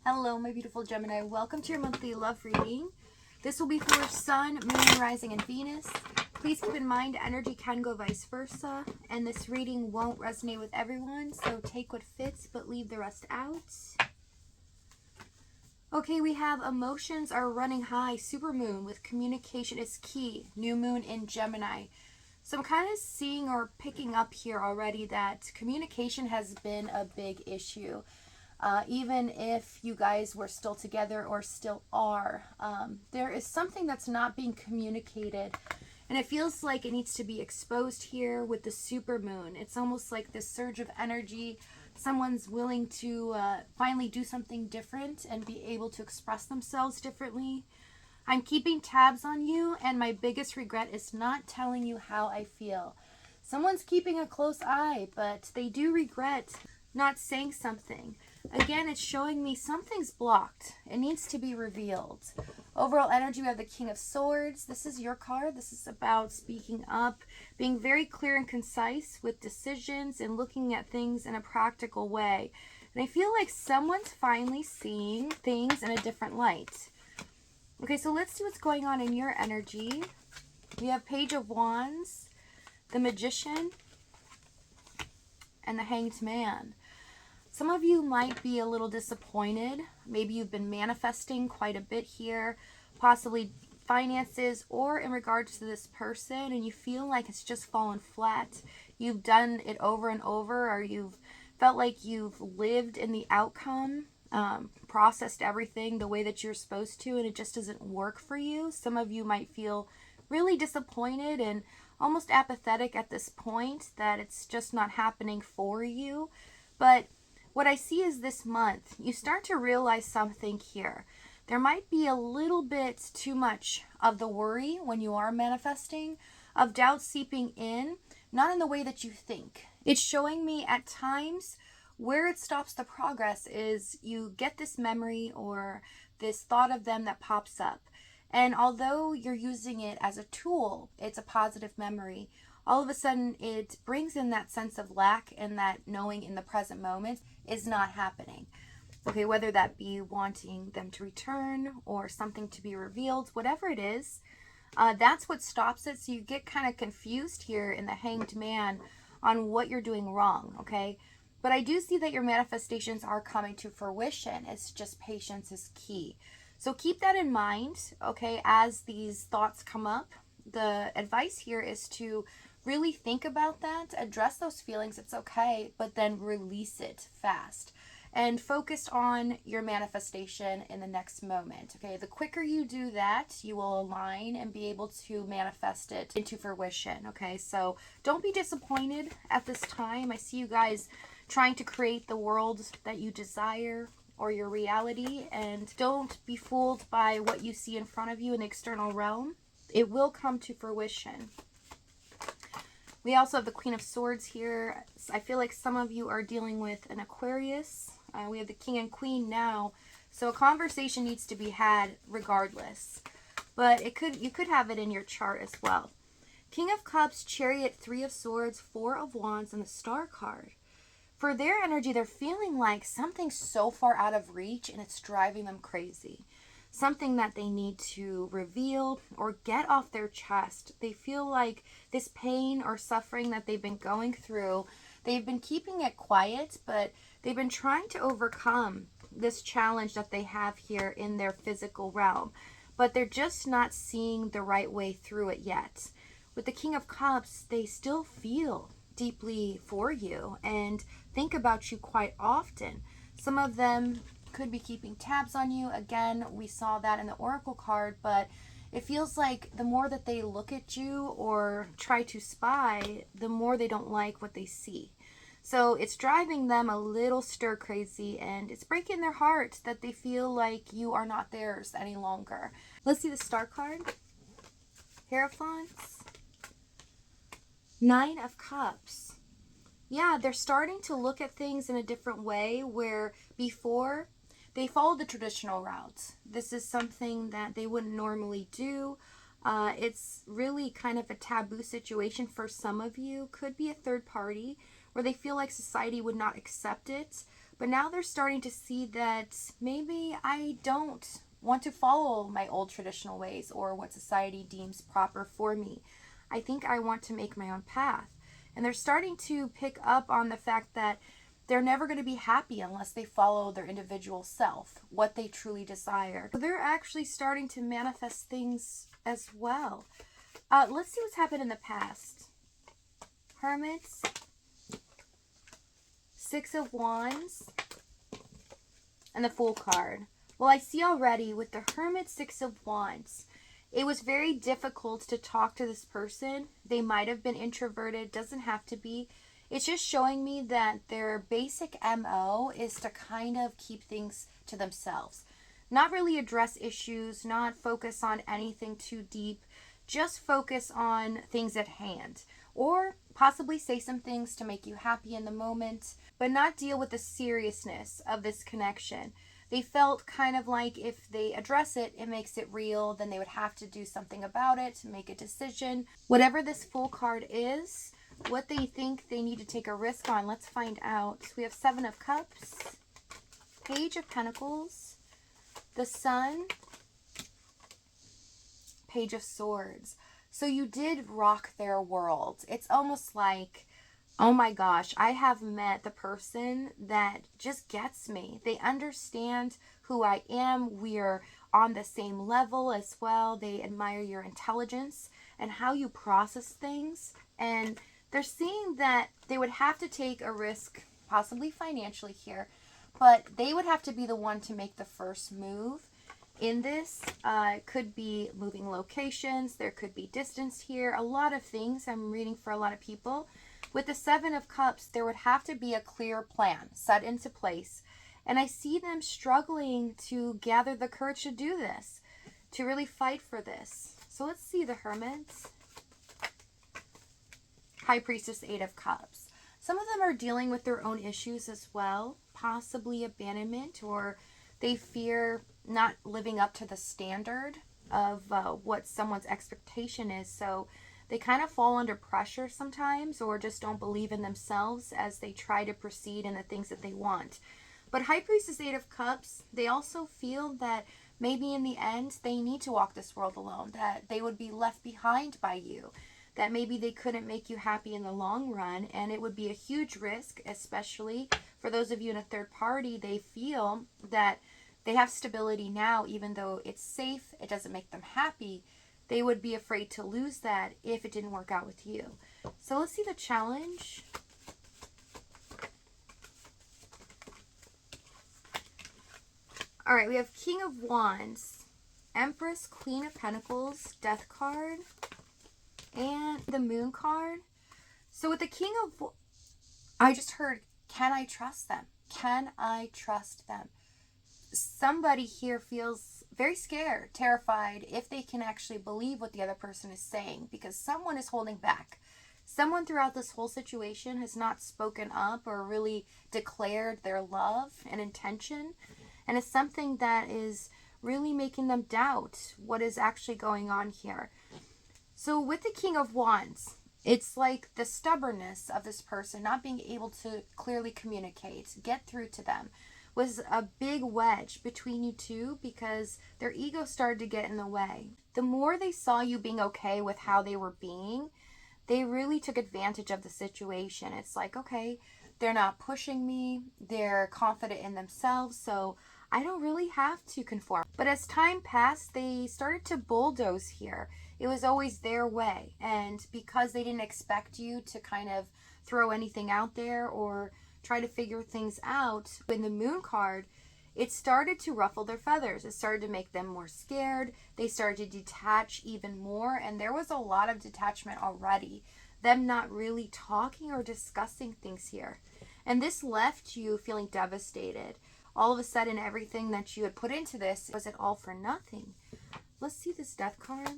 Hello, my beautiful Gemini. Welcome to your monthly love reading. This will be for Sun, Moon, Rising, and Venus. Please keep in mind energy can go vice versa, and this reading won't resonate with everyone, so take what fits but leave the rest out. Okay, we have emotions are running high, supermoon with communication is key, new moon in Gemini. So I'm kind of seeing or picking up here already that communication has been a big issue. Even if you guys were still together or still are, there is something that's not being communicated, and it feels like it needs to be exposed here with the supermoon. It's almost like this surge of energy. Someone's willing to finally do something different and be able to express themselves differently. I'm keeping tabs on you, and my biggest regret is not telling you how I feel. Someone's keeping a close eye, but they do regret not saying something. Again, it's showing me something's blocked. It needs to be revealed. Overall energy, we have the King of Swords. This is your card. This is about speaking up, being very clear and concise with decisions and looking at things in a practical way. And I feel like someone's finally seeing things in a different light. Okay, so let's see what's going on in your energy. We have Page of Wands, the Magician, and the Hanged Man. Some of you might be a little disappointed. Maybe you've been manifesting quite a bit here, possibly finances or in regards to this person, and you feel like it's just fallen flat. You've done it over and over, or you've felt like you've lived in the outcome, processed everything the way that you're supposed to, and it just doesn't work for you. Some of you might feel really disappointed and almost apathetic at this point that it's just not happening for you. But what I see is this month, you start to realize something here. There might be a little bit too much of the worry when you are manifesting, of doubt seeping in, not in the way that you think. It's showing me at times where it stops the progress is you get this memory or this thought of them that pops up. And although you're using it as a tool, it's a positive memory. All of a sudden, it brings in that sense of lack, and that knowing in the present moment is not happening. Okay, whether that be wanting them to return or something to be revealed, whatever it is, that's what stops it. So you get kind of confused here in the Hanged Man on what you're doing wrong, okay? But I do see that your manifestations are coming to fruition. It's just patience is key. So keep that in mind, okay, as these thoughts come up. The advice here is to really think about that, address those feelings, it's okay, but then release it fast. And focus on your manifestation in the next moment, okay? The quicker you do that, you will align and be able to manifest it into fruition, okay? So don't be disappointed at this time. I see you guys trying to create the world that you desire or your reality, and don't be fooled by what you see in front of you in the external realm. It will come to fruition. We also have the Queen of Swords here. I feel like some of you are dealing with an Aquarius. We have the King and Queen now. So a conversation needs to be had regardless. But you could have it in your chart as well. King of Cups, Chariot, Three of Swords, Four of Wands, and the Star card. For their energy, they're feeling like something's so far out of reach and it's driving them crazy. Something that they need to reveal or get off their chest. They feel like this pain or suffering that they've been going through, they've been keeping it quiet, but they've been trying to overcome this challenge that they have here in their physical realm. But they're just not seeing the right way through it yet. With the King of Cups, they still feel deeply for you and think about you quite often. Some of them could be keeping tabs on you. Again, we saw that in the Oracle card, but it feels like the more that they look at you or try to spy, the more they don't like what they see. So it's driving them a little stir crazy, and it's breaking their heart that they feel like you are not theirs any longer. Let's see the Star card. Hierophants. Nine of Cups. Yeah, they're starting to look at things in a different way, where before they followed the traditional route. This is something that they wouldn't normally do. It's really kind of a taboo situation for some of you. Could be a third party where they feel like society would not accept it, But now they're starting to see that maybe I don't want to follow my old traditional ways or what society deems proper for me. I think I want to make my own path. And they're starting to pick up on the fact that they're never going to be happy unless they follow their individual self, what they truly desire. So they're actually starting to manifest things as well. Let's see what's happened in the past. Hermits, Six of Wands, and the Fool card. Well, I see already with the Hermit, Six of Wands, it was very difficult to talk to this person. They might have been introverted, doesn't have to be. It's just showing me that their basic MO is to kind of keep things to themselves. Not really address issues, not focus on anything too deep, just focus on things at hand. Or possibly say some things to make you happy in the moment, but not deal with the seriousness of this connection. They felt kind of like if they address it, it makes it real, then they would have to do something about it, make a decision. Whatever this Fool card is, what they think they need to take a risk on, let's find out. We have Seven of Cups, Page of Pentacles, the Sun, Page of Swords. So you did rock their world. It's almost like, oh my gosh, I have met the person that just gets me. They understand who I am. We're on the same level as well. They admire your intelligence and how you process things. And they're seeing that they would have to take a risk, possibly financially here, but they would have to be the one to make the first move. In this, it could be moving locations, there could be distance here, a lot of things. I'm reading for a lot of people. With the Seven of Cups, there would have to be a clear plan set into place. And I see them struggling to gather the courage to do this, to really fight for this. So let's see the Hermit. High Priestess, Eight of Cups. Some of them are dealing with their own issues as well, possibly abandonment, or they fear not living up to the standard of what someone's expectation is. So they kind of fall under pressure sometimes, or just don't believe in themselves as they try to proceed in the things that they want. But High Priestess, Eight of Cups, they also feel that maybe in the end they need to walk this world alone, that they would be left behind by you, that maybe they couldn't make you happy in the long run, and it would be a huge risk, especially for those of you in a third party. They feel that they have stability now, even though it's safe, it doesn't make them happy. They would be afraid to lose that if it didn't work out with you. So let's see the challenge. All right, we have King of Wands, Empress, Queen of Pentacles, Death card, and the Moon card. So with the King of, I just heard, can I trust them? Can I trust them? Somebody here feels very scared, terrified, if they can actually believe what the other person is saying, because someone is holding back. Someone throughout this whole situation has not spoken up or really declared their love and intention, and it's something that is really making them doubt what is actually going on here. So with the King of Wands, it's like the stubbornness of this person not being able to clearly communicate, get through to them, was a big wedge between you two, because their ego started to get in the way. The more they saw you being okay with how they were being, they really took advantage of the situation. It's like, okay, they're not pushing me, they're confident in themselves, so I don't really have to conform. But as time passed, they started to bulldoze here. It was always their way, and because they didn't expect you to kind of throw anything out there or try to figure things out, in the Moon card, it started to ruffle their feathers. It started to make them more scared. They started to detach even more, and there was a lot of detachment already. Them not really talking or discussing things here. And this left you feeling devastated. All of a sudden, everything that you had put into this, was it all for nothing? Let's see this Death card.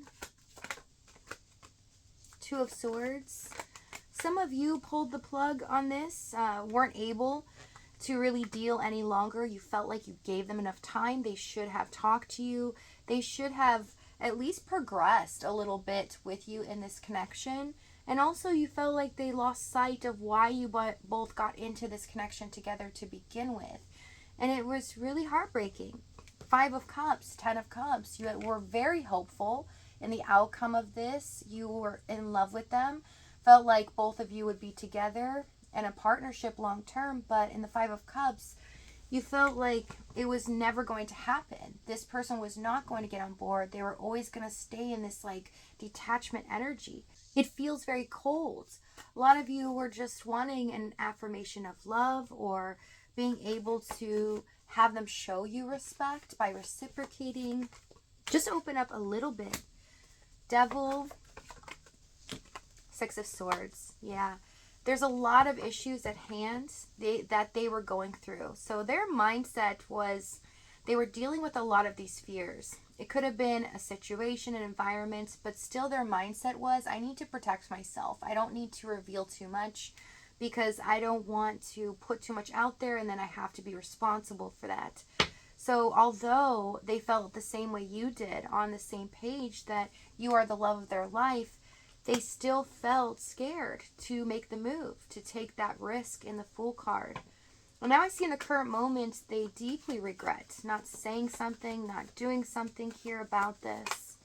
Two of Swords. Some of you pulled the plug on this, weren't able to really deal any longer. You felt like you gave them enough time. They should have talked to you. They should have at least progressed a little bit with you in this connection. And also, you felt like they lost sight of why you both got into this connection together to begin with. And it was really heartbreaking. Five of Cups, Ten of Cups. You were very hopeful in the outcome of this. You were in love with them. Felt like both of you would be together in a partnership long term. But in the Five of Cups, you felt like it was never going to happen. This person was not going to get on board. They were always going to stay in this like detachment energy. It feels very cold. A lot of you were just wanting an affirmation of love or being able to have them show you respect by reciprocating. Just open up a little bit. Devil, Six of Swords. Yeah. There's a lot of issues at hand that they were going through. So their mindset was they were dealing with a lot of these fears. It could have been a situation, an environment, but still their mindset was, I need to protect myself. I don't need to reveal too much because I don't want to put too much out there and then I have to be responsible for that. So although they felt the same way you did, on the same page that you are the love of their life, they still felt scared to make the move, to take that risk in the Fool card. Well, now I see in the current moment, they deeply regret not saying something, not doing something here about this.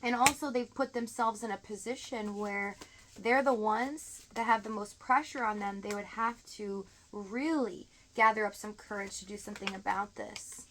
And also they've put themselves in a position where they're the ones that have the most pressure on them. They would have to really gather up some courage to do something about this.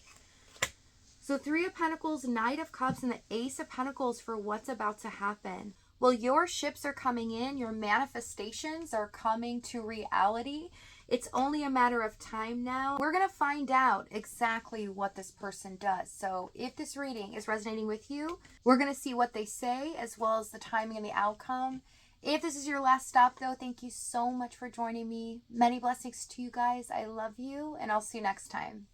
So Three of Pentacles, Knight of Cups, and the Ace of Pentacles for what's about to happen. Well, your ships are coming in. Your manifestations are coming to reality. It's only a matter of time now. We're going to find out exactly what this person does. So if this reading is resonating with you, we're going to see what they say as well as the timing and the outcome. If this is your last stop, though, thank you so much for joining me. Many blessings to you guys. I love you, and I'll see you next time.